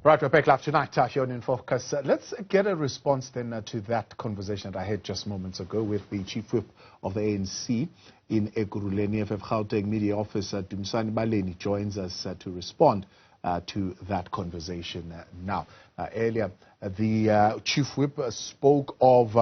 Right, we're back live tonight here on In Focus. Let's get a response then to that conversation that I had just moments ago with the Chief Whip of the ANC in Ekurhuleni EFF Gauteng Media Officer Dumisani Baleni joins us to respond to that conversation now. Earlier, the Chief Whip spoke of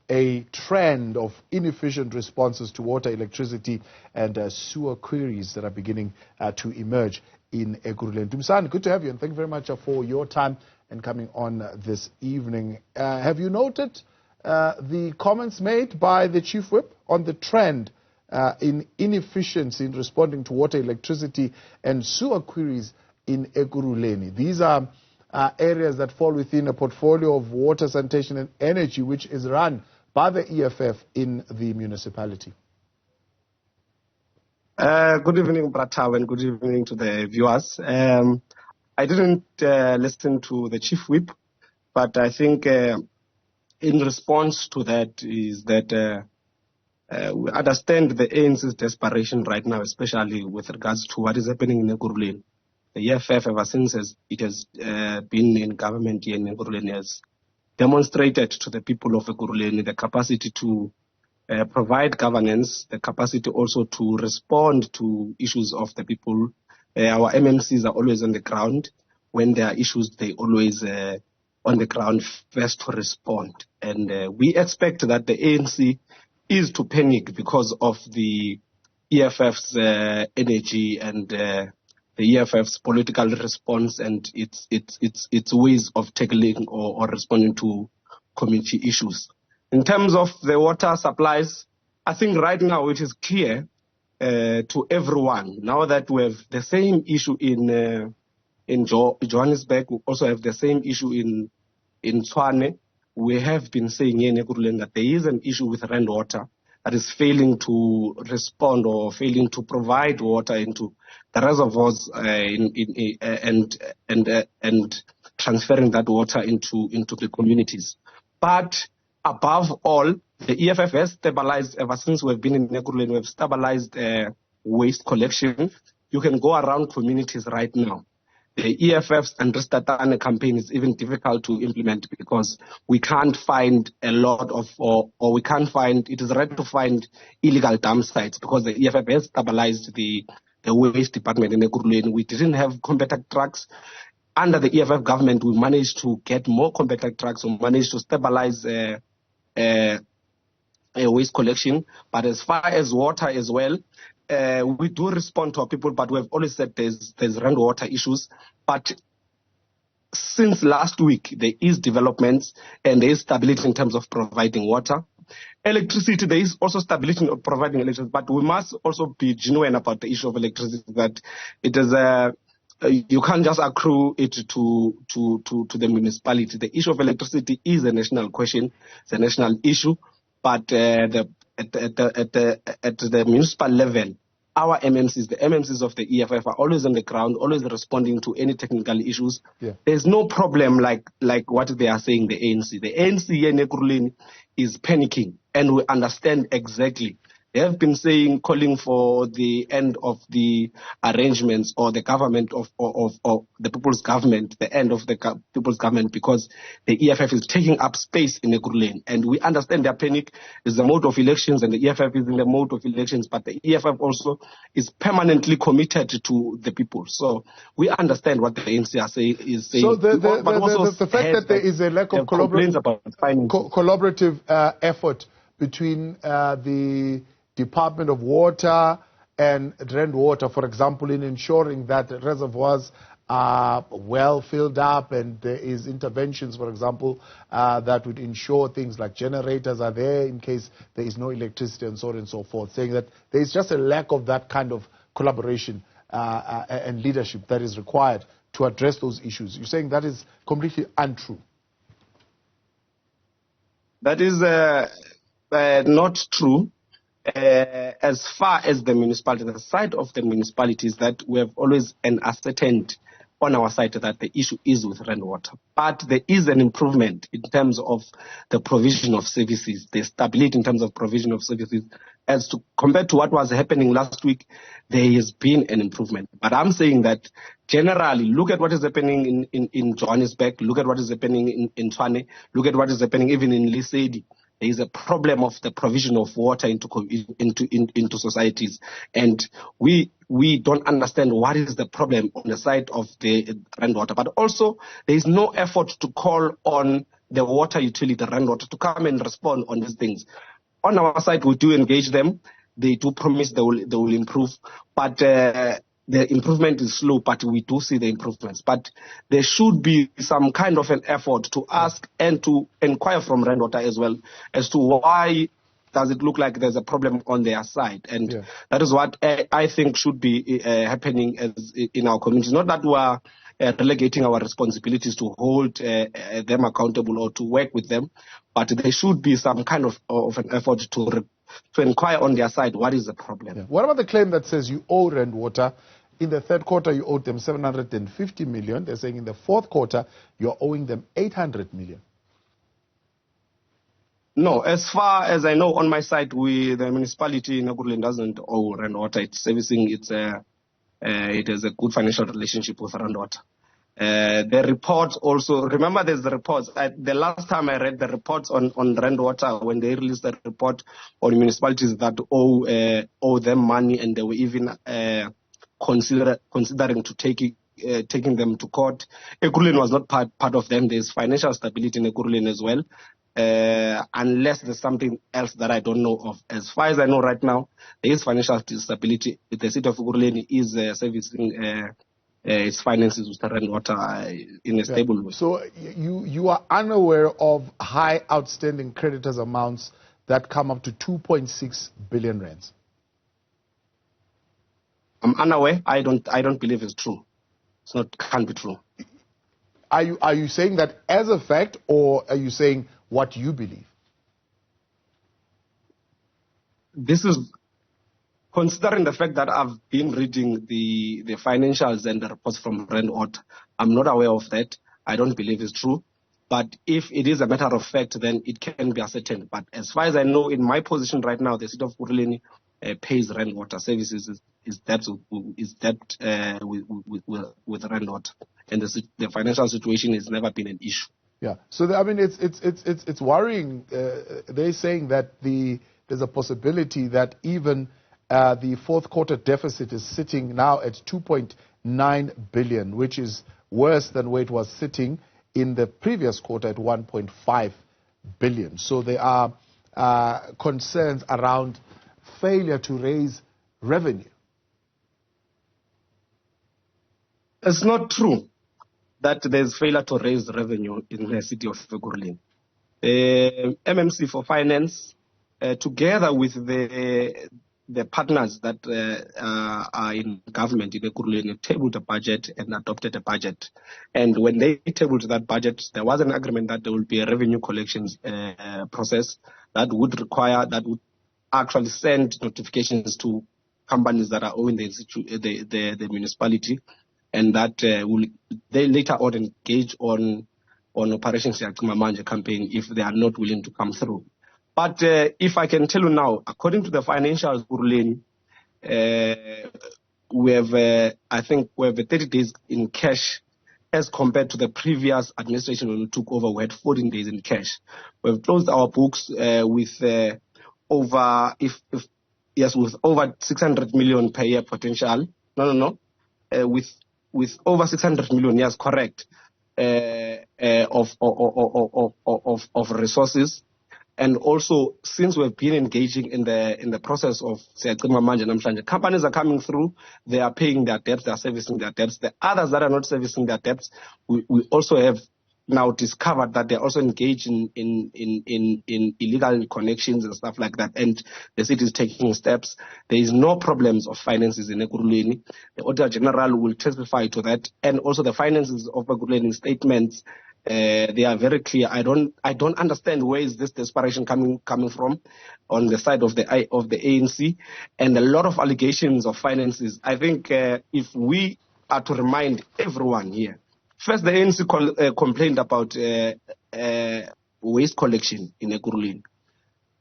a trend of inefficient responses to water, electricity and sewer queries that are beginning to emerge in Ekurhuleni. Dumisani, good to have you, and thank you very much for your time and coming on this evening. Have you noted the comments made by the Chief Whip on the trend in inefficiency in responding to water, electricity and sewer queries in Ekurhuleni? These are areas that fall within a portfolio of water, sanitation and energy, which is run by the EFF in the municipality. Good evening, Brataw, and good evening to the viewers. I didn't listen to the Chief Whip, but I think in response to that is that we understand the ANC's desperation right now, especially with regards to what is happening in Ekurhuleni. The EFF, ever since it has been in government here in Ekurhuleni, has demonstrated to the people of Ekurhuleni the capacity to provide governance, the capacity also to respond to issues of the people. Our MMCs are always on the ground. When there are issues, they always on the ground first to respond. And we expect that the ANC is to panic because of the EFF's energy and the EFF's political response and its ways of tackling or responding to community issues. In terms of the water supplies, I think right now it is clear to everyone, now that we have the same issue in Johannesburg, we also have the same issue in Tshwane. We have been saying here in Ekurhuleni that there is an issue with rainwater that is failing to respond or failing to provide water into the reservoirs and transferring that water into the communities. But above all, the EFF has stabilized, ever since we've been in Ekurhuleni, we've stabilized waste collection. You can go around communities right now. The EFF's Andrestatane campaign is even difficult to implement because we can't find a lot of, or we can't find, it is rare to find illegal dump sites because the EFF has stabilized the waste department in Ekurhuleni. We didn't have compact trucks. Under the EFF government, we managed to get more compact trucks. We managed to stabilize waste collection. But as far as water as well, we do respond to our people, but we've always said there's rainwater issues. But since last week, there is developments and there is stability in terms of providing water. Electricity, there is also stability of providing electricity, but we must also be genuine about the issue of electricity, that it is you can't just accrue it to the municipality. The issue of electricity is a national question, it's a national issue, but at the municipal level, our MMCs, the MMCs of the EFF, are always on the ground, always responding to any technical issues. Yeah. There's no problem like what they are saying, the ANC. The ANC here in Ekurhuleni is panicking, and we understand exactly. They have been saying, calling for the end of the arrangements or the government of the people's government, the end of the people's government, because the EFF is taking up space in Ekurhuleni. And we understand their panic is the mode of elections, and the EFF is in the mode of elections, but the EFF also is permanently committed to the people. So we understand what the ANC is saying. So the fact that there is a lack of collaborative effort between the Department of Water and rainwater, for example, in ensuring that reservoirs are well filled up, and there is interventions, for example, that would ensure things like generators are there in case there is no electricity and so on and so forth, saying that there is just a lack of that kind of collaboration and leadership that is required to address those issues. You're saying that is completely untrue? That is not true. As far as the municipality, the side of the municipality is that we have always ascertained on our side that the issue is with Rand Water. But there is an improvement in terms of the provision of services, the stability in terms of provision of services. As to compared to what was happening last week, there has been an improvement. But I'm saying that generally, look at what is happening in Johannesburg, look at what is happening in Tshwane, look at what is happening even in Lesedi. There is a problem of the provision of water into societies, and we don't understand what is the problem on the side of the Rand Water. But also, there is no effort to call on the water utility, the Rand Water, to come and respond on these things. On our side, we do engage them. They do promise they will improve, but the improvement is slow, but we do see the improvements. But there should be some kind of an effort to ask and to inquire from Rand Water as well as to why does it look like there's a problem on their side. And that is what I think should be happening in our communities. Not that we are relegating our responsibilities to hold them accountable or to work with them, but there should be some kind of an effort to inquire on their side what is the problem. What about the claim that says you owe Rand Water? In the third quarter, you owed them 750 million. They're saying in the fourth quarter, you're owing them 800 million. No, as far as I know, on my side, the municipality in Ekurhuleni doesn't owe Rand Water. It's servicing. It has a good financial relationship with Rand Water. The reports also, remember there's the reports. The last time I read the reports on Rand Water, when they released the report on municipalities that owe them money, and they were even considering to taking them to court. Ekurhuleni was not part of them. There's financial stability in Ekurhuleni as well, unless there's something else that I don't know of. As far as I know right now, there is financial stability. The city of Ekurhuleni is servicing its finances with Rand Water in a stable way. So you are unaware of high outstanding creditors amounts that come up to 2.6 billion rands? I'm unaware. I don't believe it's true. Can't be true. Are you saying that as a fact, or are you saying what you believe? This is considering the fact that I've been reading the financials and the reports from Rand Water. I'm not aware of that. I don't believe it's true. But if it is a matter of fact, then it can be ascertained. But as far as I know, in my position right now, the city of Ekurhuleni pays Rand Water services is debt with Rand Water, and the financial situation has never been an issue. Yeah. So I mean, it's worrying. They're saying that there's a possibility that even the fourth quarter deficit is sitting now at 2.9 billion, which is worse than where it was sitting in the previous quarter at 1.5 billion. So there are concerns around failure to raise revenue. It's not true that there's failure to raise revenue in the city of Ekurhuleni. MMC for Finance, together with the partners that are in government in Ekurhuleni, tabled a budget and adopted a budget. And when they tabled that budget, there was an agreement that there will be a revenue collections process that would actually send notifications to companies that are owing the municipality, and that they later on engage on Operation Siyacima Manje campaign if they are not willing to come through. But if I can tell you now, according to the financials, Ekurhuleni, we have, I think, we have 30 days in cash as compared to the previous administration when we took over. We had 14 days in cash. We've closed our books with over 600 million per year potential. With over 600 million, yes, correct, of resources. And also, since we've been engaging in the process of Siyacima Manje namhlanje, companies are coming through, they are paying their debts, they are servicing their debts. The others that are not servicing their debts, we also have now discovered that they're also engaged in illegal connections and stuff like that. And the city is taking steps. There is no problems of finances in Ekurhuleni. The Auditor General will testify to that. And also the finances of Ekurhuleni statements, they are very clear. I don't understand where is this desperation coming from on the side of the ANC, and a lot of allegations of finances. I think if we are to remind everyone here. First, the ANC complained about waste collection in Ekurhuleni.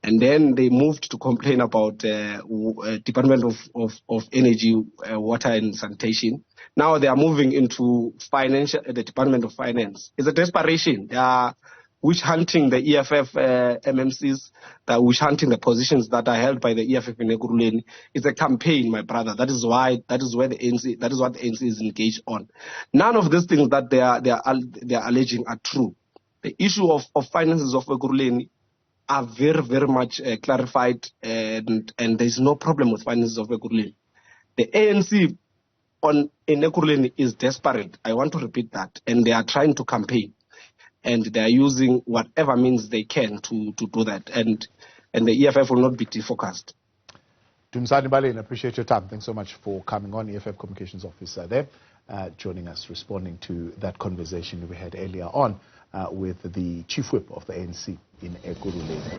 And then they moved to complain about Department of Energy, Water and Sanitation. Now they are moving into the Department of Finance. It's a desperation. They are witch hunting the EFF MMCs. They are witch hunting the positions that are held by the EFF in Ekurhuleni. It's a campaign, my brother. That is what the ANC is engaged on. None of these things that they are alleging are true. The issue of finances of Ekurhuleni are very, very much clarified, and there's no problem with finances of Ekurhuleni. The ANC in Ekurhuleni is desperate. I want to repeat that. And they are trying to campaign. And they are using whatever means they can to do that. And the EFF will not be defocused. Dumisani Baleni, appreciate your time. Thanks so much for coming on. EFF Communications Officer there, joining us, responding to that conversation we had earlier on with the Chief Whip of the ANC in Ekurhuleni.